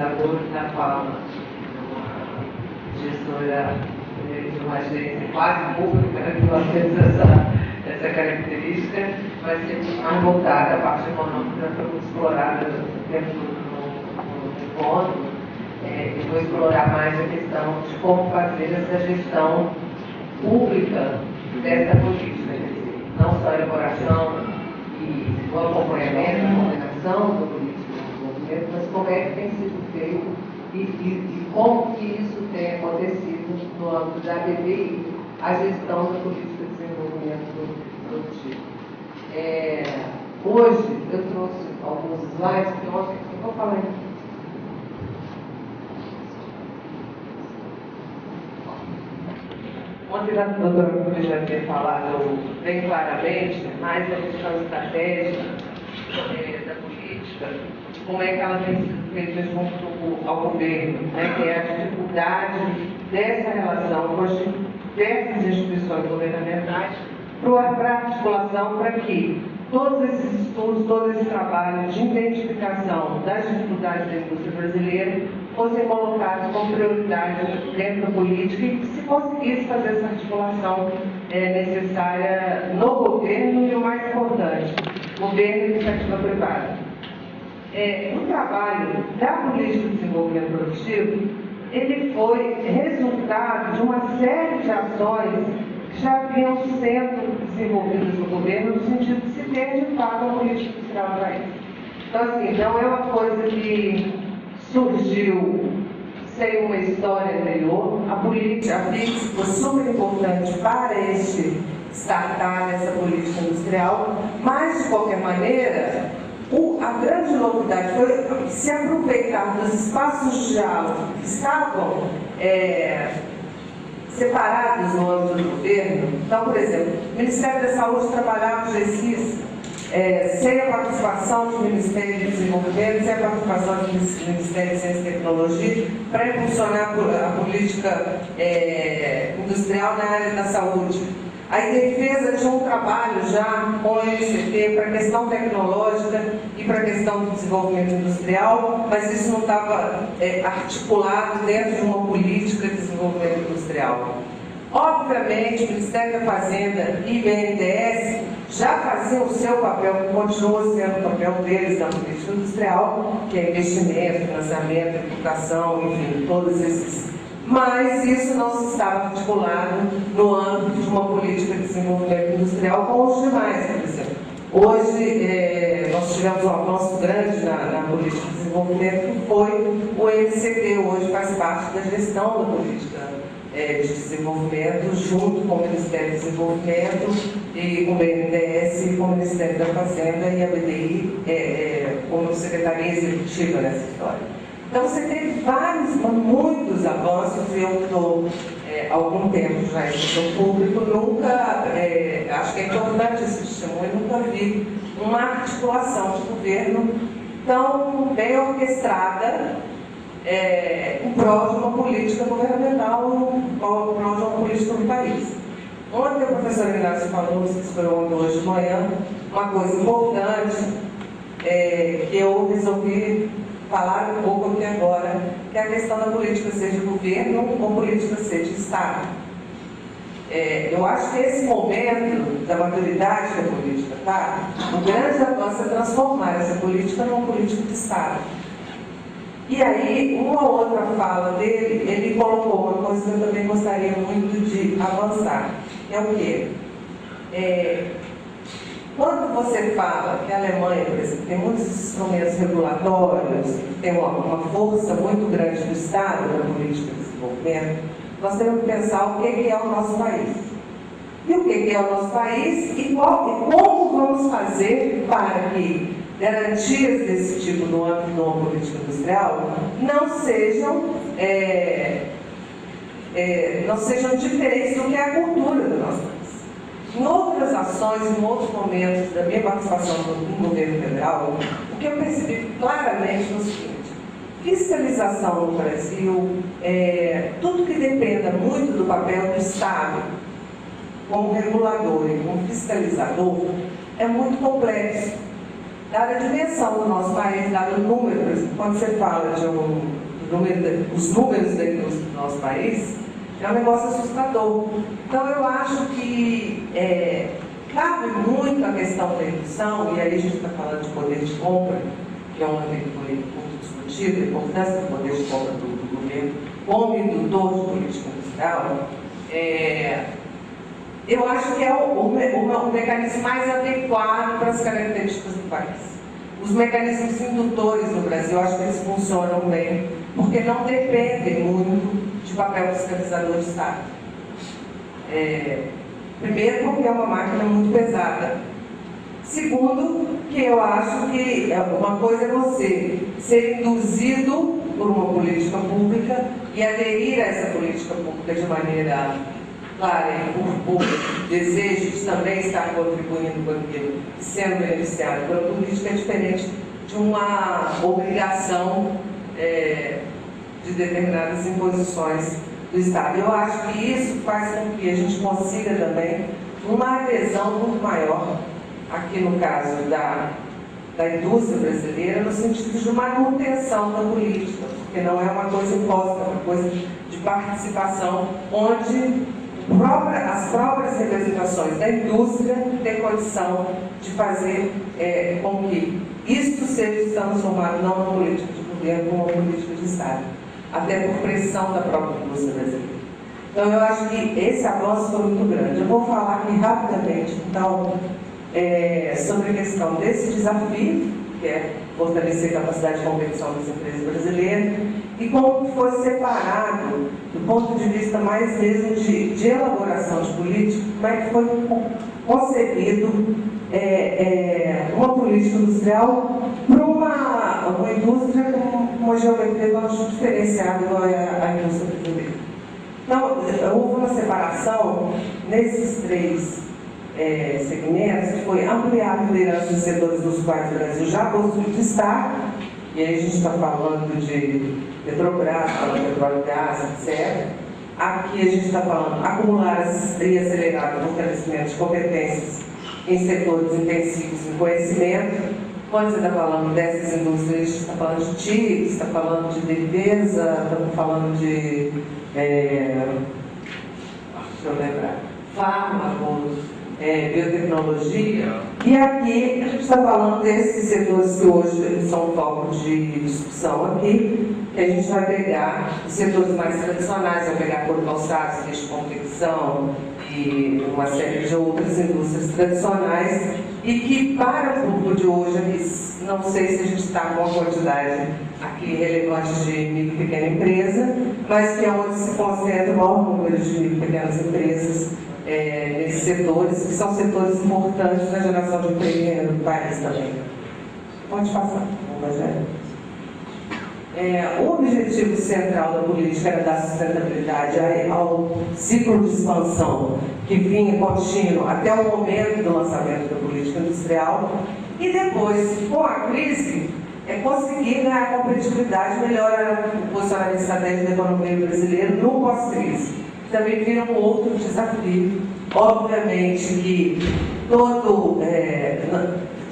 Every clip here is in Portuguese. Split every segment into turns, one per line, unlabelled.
pesquisadora da Paula, gestora de uma agência quase pública, que nós temos essa característica, vai ser mais voltada à parte econômica, foi explorada dentro do ponto. E vou explorar mais a questão de como fazer essa gestão pública dessa política, não só a elaboração e o acompanhamento, a coordenação da política de desenvolvimento, mas como é que tem sido feito e como que isso tem acontecido no âmbito da ABDI, a gestão da política de desenvolvimento produtivo. Hoje eu trouxe alguns slides que ontem eu vou falar aqui. Ontem a doutora já tinha falado bem claramente mais da questão estratégica da política, como é que ela tem sido feita junto ao governo, né, que é a dificuldade dessa relação com as diversas instituições governamentais para a articulação para que todos esses estudos, todo esse trabalho de identificação das dificuldades da indústria brasileira fossem colocados como prioridade dentro da política e que se conseguisse fazer essa articulação necessária no governo e, o mais importante, governo e iniciativa privada. O trabalho da política de desenvolvimento produtivo, ele foi resultado de uma série de ações que já vinham sendo desenvolvidas no governo no sentido de se ter de fato a política industrial do país. Então, assim, não é uma coisa que surgiu sem uma história anterior. A PIX foi super importante para startar essa política industrial, mas, de qualquer maneira, a grande novidade foi se aproveitar dos espaços de diálogo que estavam separados no âmbito do governo. Então, por exemplo, o Ministério da Saúde trabalhava o GECIS sem a participação do Ministério do Desenvolvimento, sem a participação do Ministério de Ciência e Tecnologia, para impulsionar a política industrial na área da saúde. A defesa tinha um trabalho já com o MCT para a questão tecnológica e para a questão do desenvolvimento industrial, mas isso não estava articulado dentro de uma política de desenvolvimento industrial. Obviamente, o Ministério da Fazenda e o BNDES já faziam o seu papel, que continua sendo o papel deles na política industrial, que é investimento, financiamento, educação, enfim, todos esses. Mas isso não se estava articulado no âmbito de uma política de desenvolvimento industrial com os demais, por exemplo. Hoje, nós tivemos um avanço grande na política de desenvolvimento, que foi o MCT, hoje faz parte da gestão da política de desenvolvimento, junto com o Ministério do Desenvolvimento, e com o BNDES, e com o Ministério da Fazenda e a BDI como secretaria executiva nessa história. Então, você teve muitos avanços, e eu estou há algum tempo já em setor público, nunca, acho que é importante esse testemunho, nunca vi uma articulação de governo tão bem orquestrada em prol de uma política governamental, em prol de uma política do país. Ontem o professor Inácio falou, se foi hoje de manhã, uma coisa importante que eu resolvi falar um pouco aqui agora, que é a questão da política ser de governo ou política ser de Estado. Eu acho que esse momento da maturidade da política, o grande avanço é transformar essa política numa política de Estado. E aí, uma outra fala dele, ele colocou uma coisa que eu também gostaria muito de avançar, que é o quê? Quando você fala que a Alemanha, por exemplo, tem muitos instrumentos regulatórios, tem uma força muito grande do Estado na política de desenvolvimento, nós temos que pensar o que é o nosso país. E o que é o nosso país e como vamos fazer para que garantias desse tipo no âmbito de uma política industrial não sejam diferentes do que é a cultura do nosso país. Em outras ações, em outros momentos da minha participação no governo federal, o que eu percebi claramente foi o seguinte: fiscalização no Brasil, tudo que dependa muito do papel do Estado como regulador e como fiscalizador, é muito complexo. dada a dimensão do nosso país, dado o número, por exemplo, quando você fala de os números da indústria do nosso país, é um negócio assustador. Então, eu acho que cabe muito a questão da indução, e aí a gente está falando de poder de compra, que é um tema que foi muito discutido, a importância do poder de compra do governo como indutor de política industrial. Eu acho que é o mecanismo mais adequado para as características do país. Os mecanismos indutores no Brasil, eu acho que eles funcionam bem, porque não dependem muito de papel fiscalizador de Estado. Primeiro, porque é uma máquina muito pesada. Segundo, que eu acho que uma coisa é você ser induzido por uma política pública e aderir a essa política pública de maneira clara e por desejo de também estar contribuindo com aquilo, sendo beneficiado pela política, é diferente de uma obrigação de determinadas imposições do Estado. Eu acho que isso faz com que a gente consiga também uma adesão muito maior, aqui no caso da indústria brasileira, no sentido de manutenção da política, porque não é uma coisa imposta, é uma coisa de participação, onde as próprias representações da indústria têm condição de fazer com que isto seja transformado não numa política de governo, como uma política de Estado, até por pressão da própria indústria brasileira. Então, eu acho que esse avanço foi muito grande. Eu vou falar aqui rapidamente, então, sobre a questão desse desafio, que é fortalecer a capacidade de competição das empresas brasileiras, e como foi separado, do ponto de vista mais mesmo de elaboração de política, como é que foi concebido uma política industrial para uma indústria com uma geometria bastante diferenciada igual a indústria brasileira. Então, houve uma separação nesses três segmentos, que foi ampliar a liderança dos setores nos quais o Brasil já possui destaque, e aí a gente está falando de Petrobras, falando de petróleo e gás, etc. Aqui a gente está falando acumular e acelerar o fortalecimento de competências em setores intensivos em conhecimento. Quando você está falando dessas indústrias, a gente está falando de TICs, está falando de defesa, estamos falando de deixa eu lembrar, fármacos, biotecnologia. E aqui a gente está falando desses setores que hoje são foco de discussão aqui, que a gente vai pegar os setores mais tradicionais, vai pegar couro, calçados, de confecção e uma série de outras indústrias tradicionais, e que para o público de hoje, não sei se a gente está com uma quantidade aqui relevante de micro e pequena empresa, mas que é onde se concentra o maior número de micro e pequenas empresas nesses setores, que são setores importantes na geração de emprego no país também. Pode passar, Rogério. O objetivo central da política era dar sustentabilidade ao ciclo de expansão que vinha contínuo até o momento do lançamento da política industrial, e depois, com a crise, conseguir ganhar competitividade, melhorar o posicionamento estratégico da economia brasileira no pós-crise. Também vira um outro desafio. Obviamente que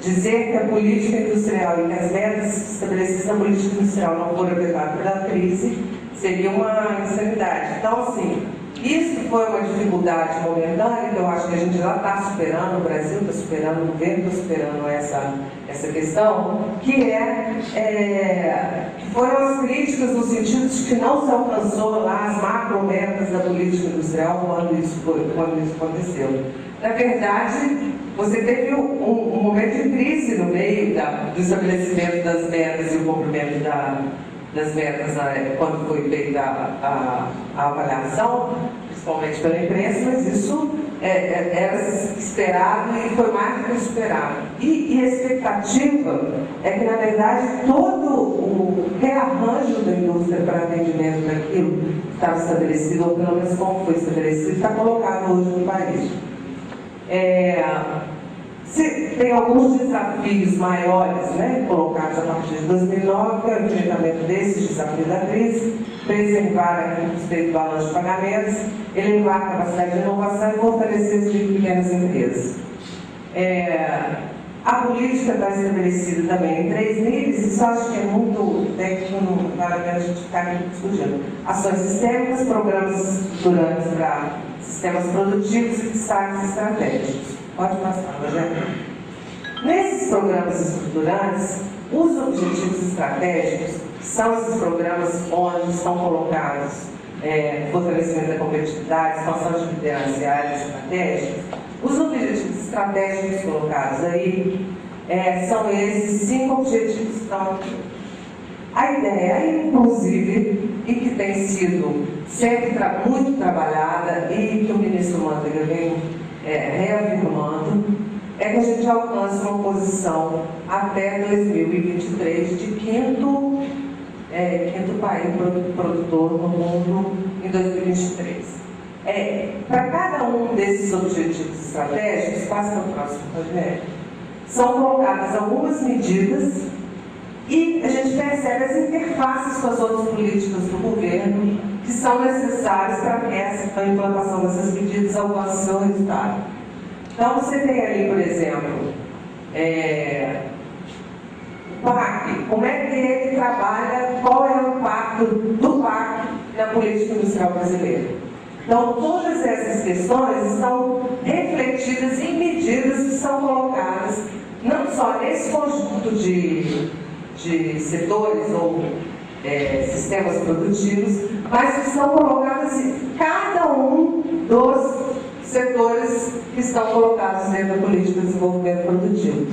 dizer que a política industrial e que as metas estabelecidas na política industrial não foram afetadas pela crise seria uma insanidade. Então, assim, isso foi uma dificuldade momentânea, que eu acho que a gente já está superando, o Brasil está superando, o governo está superando essa questão, que foram as críticas no sentido de que não se alcançou lá as macrometas da política industrial quando isso aconteceu. Na verdade, você teve um momento de crise no meio do estabelecimento das metas e o cumprimento das metas quando foi feita a avaliação, principalmente pela imprensa, mas isso era esperado e foi mais do que esperado. E a expectativa é que, na verdade, todo o rearranjo da indústria para atendimento daquilo que estava estabelecido, ou pelo menos como foi estabelecido, está colocado hoje no país. Tem alguns desafios maiores, colocados a partir de 2009, que é o enfrentamento desses desafios da crise, preservar a custeio do balanço de pagamentos, elevar a capacidade de inovação e fortalecer as micro e pequenas empresas. A política está estabelecida também em 3 níveis, isso eu acho que é muito técnico, não vale a pena a gente ficar aqui discutindo. Ações sistêmicas, programas estruturantes para sistemas produtivos e destaques estratégicos. Pode passar, Rogério. Nesses programas estruturantes, os objetivos estratégicos são esses programas onde estão colocados fortalecimento da competitividade, expansão de liderança e áreas estratégicas. Os objetivos estratégicos colocados aí são esses 5 objetivos que estão aqui. A ideia, inclusive, e que tem sido sempre muito trabalhada e que o ministro Manteiga vem reafirmando, é que a gente alcance uma posição até 2023 de quinto país produtor no mundo em 2023. Para cada um desses objetivos estratégicos, passa para o próximo, Rogério, são colocadas algumas medidas e a gente percebe as interfaces com as outras políticas do governo que são necessárias para que a implantação dessas medidas alcance seu resultado. Então, você tem ali, por exemplo, o PAC, como é que ele trabalha, qual é o impacto do PAC na política industrial brasileira. Então, todas essas questões estão refletidas em medidas que são colocadas não só nesse conjunto de setores ou sistemas produtivos, mas que são colocadas em cada um dos setores que estão colocados dentro da política de desenvolvimento produtivo.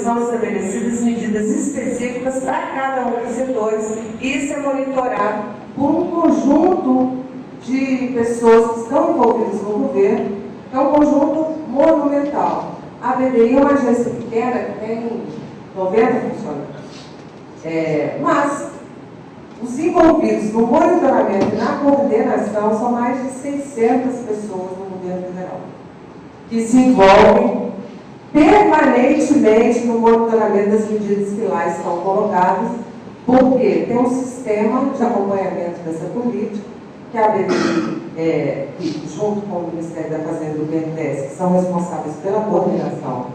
São estabelecidas medidas específicas para cada um dos setores e isso é monitorado por um conjunto de pessoas que estão envolvidas com o governo, é um conjunto monumental. A BDI é uma agência pequena que tem 90 funcionários. Mas os envolvidos no monitoramento e na coordenação são mais de 600 pessoas no governo federal, que se envolvem permanentemente no monitoramento das medidas que lá estão colocadas, porque tem um sistema de acompanhamento dessa política, que a BDI, junto com o Ministério da Fazenda e o BNDES, que são responsáveis pela coordenação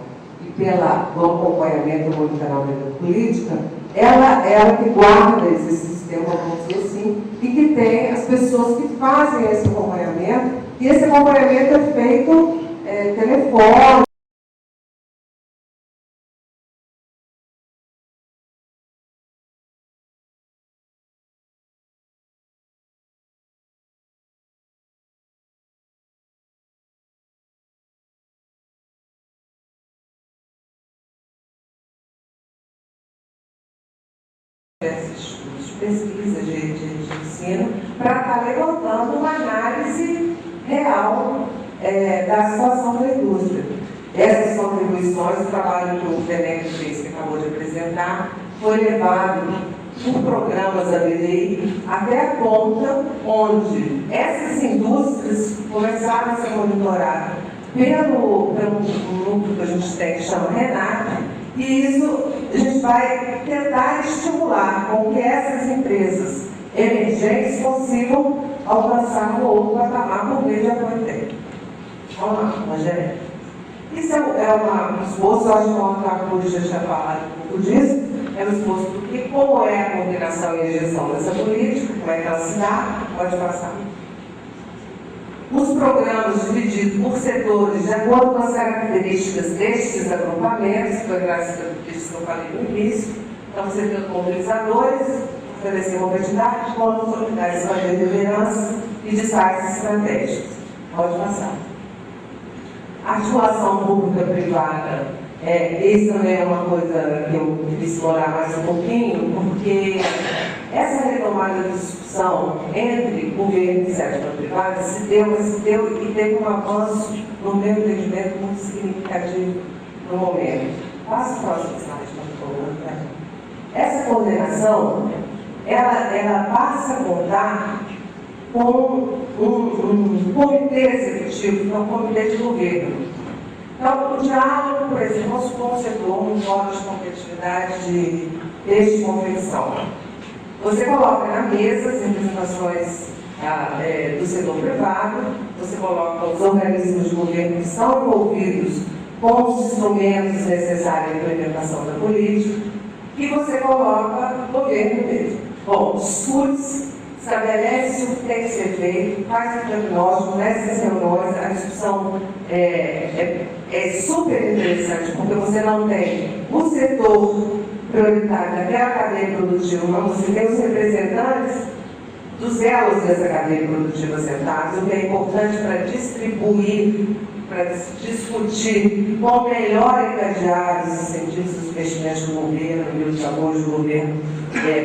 e pelo acompanhamento e monitoramento da política, ela que guarda esse sistema, vamos dizer assim, e que tem as pessoas que fazem esse acompanhamento, e esse acompanhamento é feito telefone. Estudos de pesquisa, de ensino, para estar levantando uma análise real da situação da indústria. Essas contribuições, o trabalho que o Fernando fez, que acabou de apresentar, foi levado por programas da BDI até a ponta onde essas indústrias começaram a ser monitoradas pelo núcleo que a gente tem, que chama RENAC, e isso a gente vai tentar estimular com que essas empresas emergentes consigam alcançar um outro patamar por meio de apoio técnico. Vamos lá, Rogério. Isso um esforço, eu acho que o Arthur já tinha falado um pouco disso, é um esforço porque como é a coordenação e a gestão dessa política, como é que ela se dá, pode passar. Os programas divididos por setores, de acordo com as características destes agrupamentos, que foi graças a isso que eu falei no início, então você tem mobilizadores, oferecer mobilidade, consolidar de liderança e destaques estratégicos. Pode passar. Articulação pública-privada, isso também é uma coisa que eu queria explorar mais um pouquinho, porque essa retomada da discussão entre governo e setor privado se deu e teve um avanço, no meu entendimento, muito significativo no momento. Passa o próximo slide, por favor. Essa coordenação, ela passa a contar com um comitê executivo, que é um comitê de governo. Então, o diálogo, por exemplo, vamos supor um setor, um fórum de competitividade de peixe de confecção. Você coloca na mesa as representações do setor privado, você coloca os organismos de governo que estão envolvidos com os instrumentos necessários à implementação da política, e você coloca o governo mesmo. Bom, discute, estabelece o que tem que ser feito, faz o diagnóstico, nessas reuniões, a discussão é super interessante, porque você não tem o setor prioritário daquela cadeia produtiva, mas você tem os representantes dos elos dessa cadeia produtiva sentados, o que é importante para distribuir, para discutir qual melhor encadear os incentivos dos investimentos do governo e os apoios do governo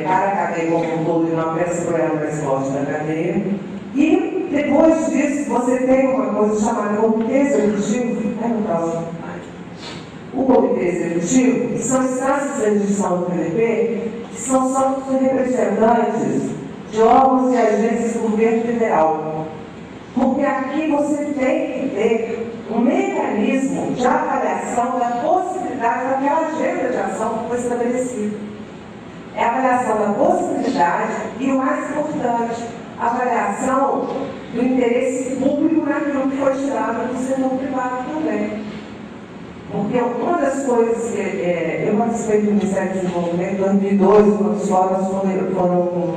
para a cadeia como um todo e não apenas para ela mais forte da cadeia. E depois disso você tem uma coisa chamada Comitê Executivo, no próximo. O Comitê Executivo, que são instâncias de gestão do PDP, que são só representantes de órgãos e agências do governo federal. Porque aqui você tem que ter um mecanismo de avaliação da possibilidade daquela agenda de ação que foi estabelecida. É a avaliação da possibilidade e, o mais importante, a avaliação do interesse público naquilo que foi tirado do setor privado também. Porque uma das coisas que eu participei do Ministério do Desenvolvimento em 2012, quando os fóruns foram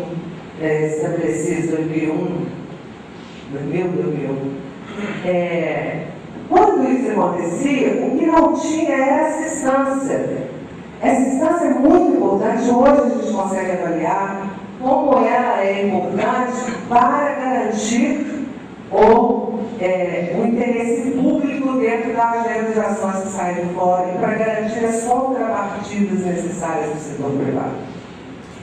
estabelecidos em 2001. Quando isso acontecia, o que não tinha era essa instância. Essa instância é muito importante, hoje a gente consegue avaliar como ela é importante para garantir o interesse público dentro da agenda de ações que saem de fora e para garantir as contrapartidas necessárias do setor privado.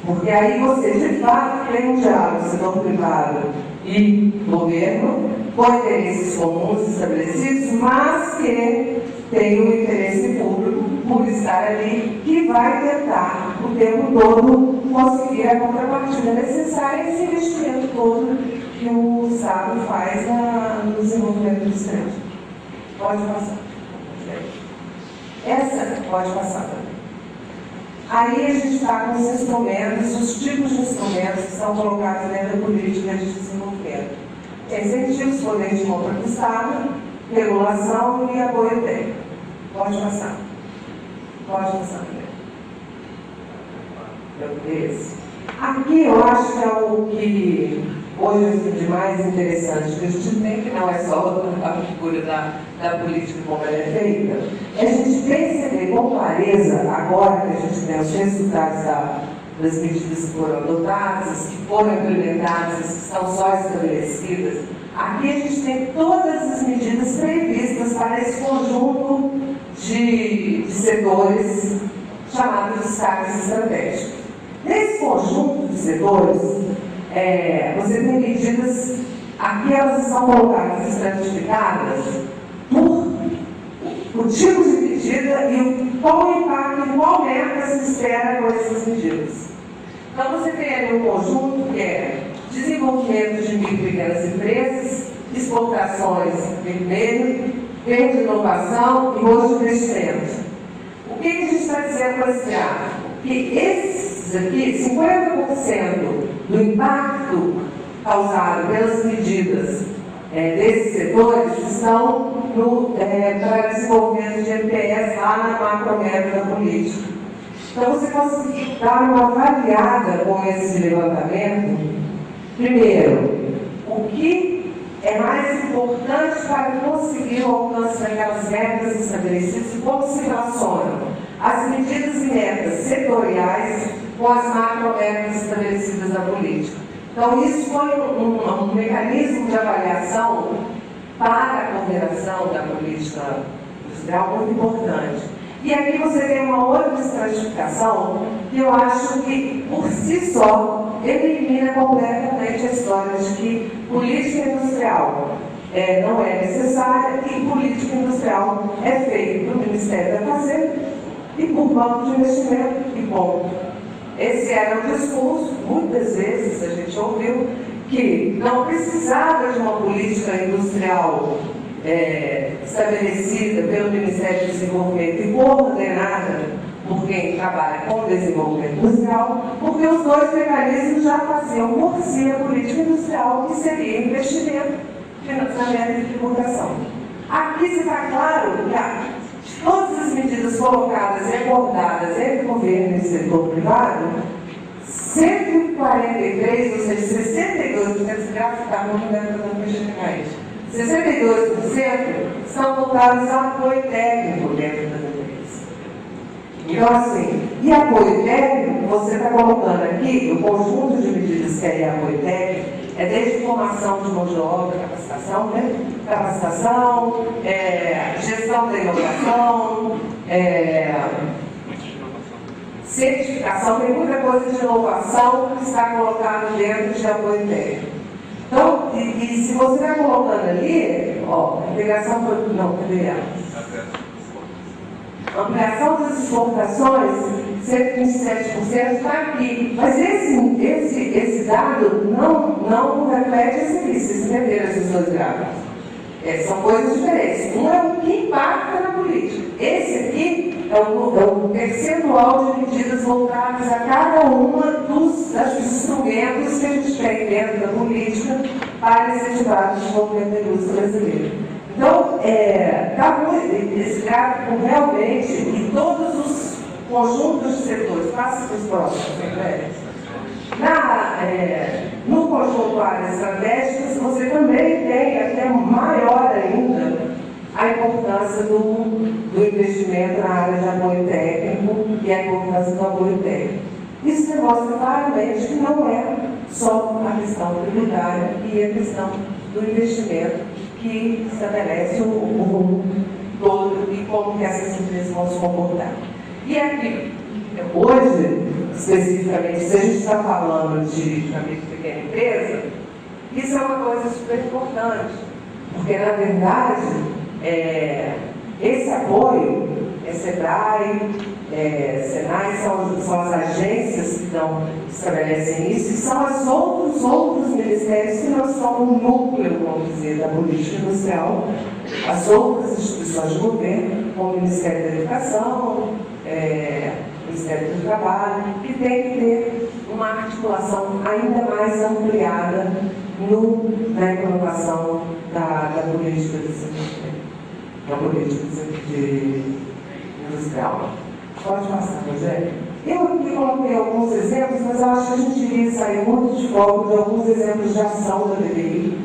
Porque aí você, de fato, tem um diálogo setor privado e governo, com interesses comuns estabelecidos, mas que tem um interesse público por estar ali, que vai tentar o tempo todo conseguir a contrapartida necessária esse investimento todo que o Estado faz no desenvolvimento do Estado. Pode passar. Essa pode passar também. Aí a gente está com os instrumentos, os tipos de instrumentos que são colocados dentro da política de desenvolvimento. Incentivos, poder de compra do Estado, regulação e apoio técnico. Pode passar. Pode passar. Aqui eu acho que é o que hoje de mais interessante que a gente tem, que não é só a figura da política como ela é feita, é a gente perceber com clareza, agora que a gente tem os resultados das medidas que foram adotadas, que foram implementadas, que estão só estabelecidas. Aqui a gente tem todas as medidas previstas para esse conjunto de setores chamados de destaques estratégicos. Nesse conjunto de setores, você tem medidas, aqui elas são colocadas, estratificadas, por tipo de medida e qual o impacto, qual meta se espera com essas medidas. Então você tem ali um conjunto que é desenvolvimento de micro e pequenas empresas, exportações vermelho, verde inovação e outros investimentos. O que a gente está dizendo com esse gráfico? Que esses aqui, 50% do impacto causado pelas medidas desses setores estão para desenvolvimento de MPS lá na macrometa da política. Então, você conseguir dar uma avaliada com esse levantamento, primeiro, o que é mais importante para conseguir o alcance daquelas metas estabelecidas e como se relacionam as medidas e metas setoriais com as macrometas estabelecidas na política. Então, isso foi um mecanismo de avaliação para a coordenação da política industrial muito importante. E aqui você tem uma outra estratificação que eu acho que, por si só, elimina completamente a história de que política industrial não é necessária e política industrial é feita pelo Ministério da Fazenda e por banco de investimento e ponto. Esse era o discurso, muitas vezes a gente ouviu, que não precisava de uma política industrial estabelecida pelo Ministério do Desenvolvimento e coordenada por quem trabalha com desenvolvimento industrial, porque os dois mecanismos já faziam por si a política industrial, que seria investimento, financiamento e tributação. Aqui está claro Todas as medidas colocadas e acordadas entre o governo e o setor privado, 143, ou seja, 62%, se graficar, não me lembro da mais, 62% são voltados ao apoio técnico dentro das empresas. Então, assim, e apoio técnico, você está colocando aqui, o conjunto de medidas que é apoio técnico, é desde formação de mão de obra, capacitação, né? Capacitação, gestão da inovação, certificação, tem muita coisa de inovação que está colocada dentro de apoio técnico. Então, e se você vai colocando ali, ó, integração, não, cadê ela? Ampliação das exportações, 127% está aqui. Mas esse dado não reflete esse aqui, vocês entenderam esses dois gráficos. São coisas diferentes. Um é o que impacta na política. Esse aqui é o percentual de medidas voltadas a cada uma dos instrumentos que a gente tem dentro da política para incentivar o desenvolvimento da indústria brasileira. Então, esse gráfico realmente, e todos os conjuntos de setores, passa para os próximos, né? No conjunto áreas estratégicas, você também tem, até maior ainda, a importância do investimento na área de apoio técnico e a importância do apoio técnico. Isso demonstra claramente que não é só a questão tributária e a questão do investimento que estabelece o rumo todo e como que essas empresas vão se comportar. E aqui, hoje, especificamente, se a gente está falando de pequena empresa, isso é uma coisa super importante, porque, na verdade, esse apoio, SEBRAE, SENAI, são as agências que estabelecem isso, e são os outros ministérios que não são o núcleo, vamos dizer, da política industrial, as outras instituições de governo, como o Ministério da Educação, Ministério do Trabalho, que tem que ter uma articulação ainda mais ampliada na implementação da política de desenvolvimento, da política industrial. Pode passar, Rogério. Eu aqui coloquei alguns exemplos, mas eu acho que a gente iria sair muito de foco de alguns exemplos de ação da DBI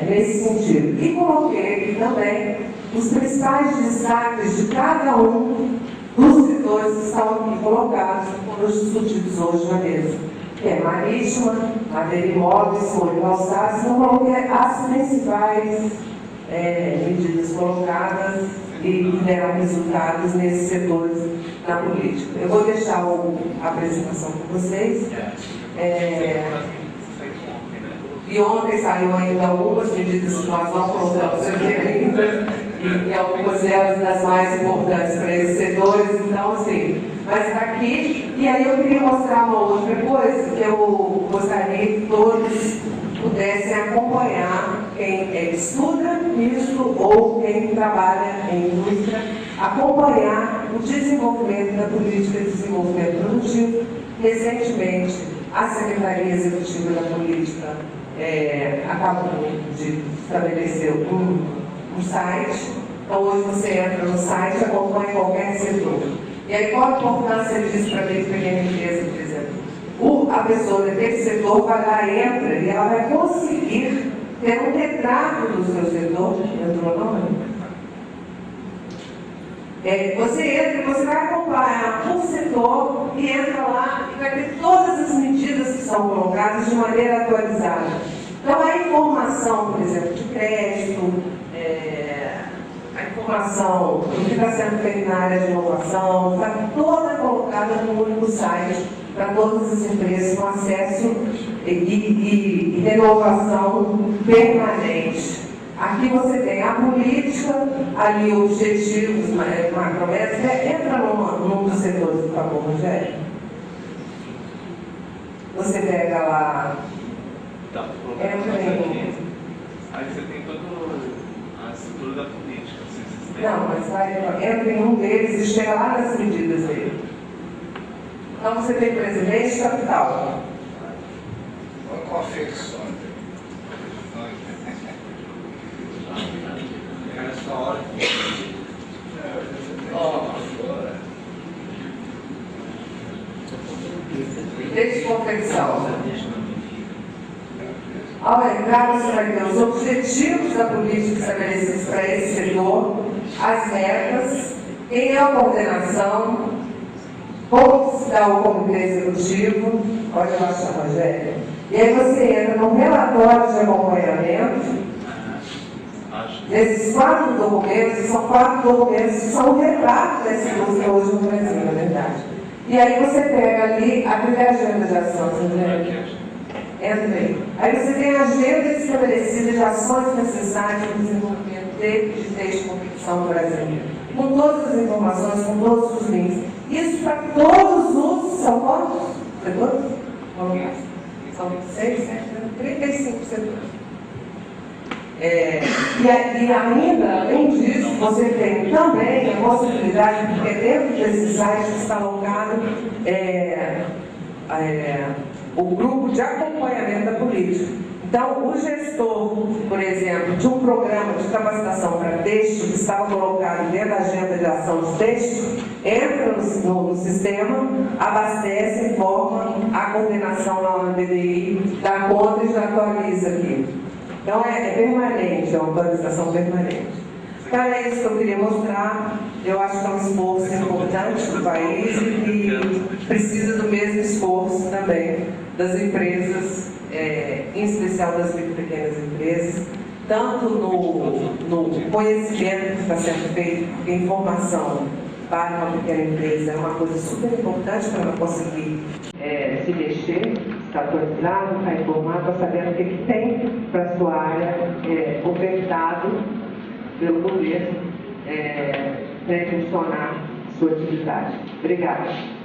nesse sentido. E coloquei aqui também os principais destaques de cada um dos setores que estão aqui colocados, foram discutidos hoje na mesa, que é marítima, madeira e imóveis, folha e calçados. Então, coloquei as principais medidas colocadas e que deram resultados nesses setores na política. Eu vou deixar a apresentação com vocês. E ontem saiu ainda algumas medidas que nós não colocamos aqui ainda, e algumas delas das mais importantes para esses setores, então assim, mas está aqui, e aí eu queria mostrar uma outra coisa que eu gostaria que todos pudessem acompanhar, quem estuda isso ou quem trabalha em indústria, acompanhar o desenvolvimento da política de desenvolvimento produtivo. Recentemente, a Secretaria Executiva da Política acabou de estabelecer um site. Então, hoje você entra no site e acompanha qualquer setor. E aí, qual a importância disso para a pequena empresa, por exemplo? A pessoa daquele setor vai lá, entra e ela vai conseguir ter um retrato do seu setor. Entrou não? Você entra e você vai acompanhar um setor e entra lá e vai ter todas as medidas que são colocadas de maneira atualizada. Então, a informação, por exemplo, de crédito, a informação do que está sendo feito na área de inovação, está toda colocada no único site para todas as empresas com acesso e renovação permanente. Aqui você tem a política, ali objetivos, macrometas. Entra num dos setores, por favor, Rogério. Você pega lá.
Tá,
entra em.
Aí você tem toda a estrutura da política.
Não, mas entra em um deles e chega lá nas medidas dele. Então você tem presidente capital.
Confecções. Essa hora.
desconfecção. Ao entrar, você vai ter os objetivos da política estabelecidos para esse setor, as metas, quem é a coordenação, como se dá o comitê executivo, pode baixar, Rogério. E aí você entra no relatório de acompanhamento. Desses 4 documentos, são 4 documentos que são o retrato dessa indústria hoje no Brasil, na verdade. E aí você pega ali a primeira agenda de ação, entra aí. Aí você tem a agenda estabelecida de ações necessárias para o desenvolvimento de desconfecção no Brasil. Com todas as informações, com todos os links. Isso para todos os, são quantos setores? São 26, 35 setores. E ainda, além disso, você tem também a possibilidade, porque dentro desse site está alocado o grupo de acompanhamento da política. Então, o gestor, por exemplo, de um programa de capacitação para texto que estava colocado dentro da agenda de ação de texto, entra no sistema, abastece, informa a coordenação lá no BDI, dá conta e já atualiza aqui. Então, é permanente, é uma atualização permanente. Então, é isso que eu queria mostrar. Eu acho que é um esforço importante para o país e que precisa do mesmo esforço também das empresas, em especial das micro e pequenas empresas, tanto no conhecimento que está sendo feito, porque informação para uma pequena empresa é uma coisa super importante para ela conseguir se mexer, estar atualizado, estar informado, para saber o que tem para a sua área ofertado pelo governo para impulsionar sua atividade. Obrigada.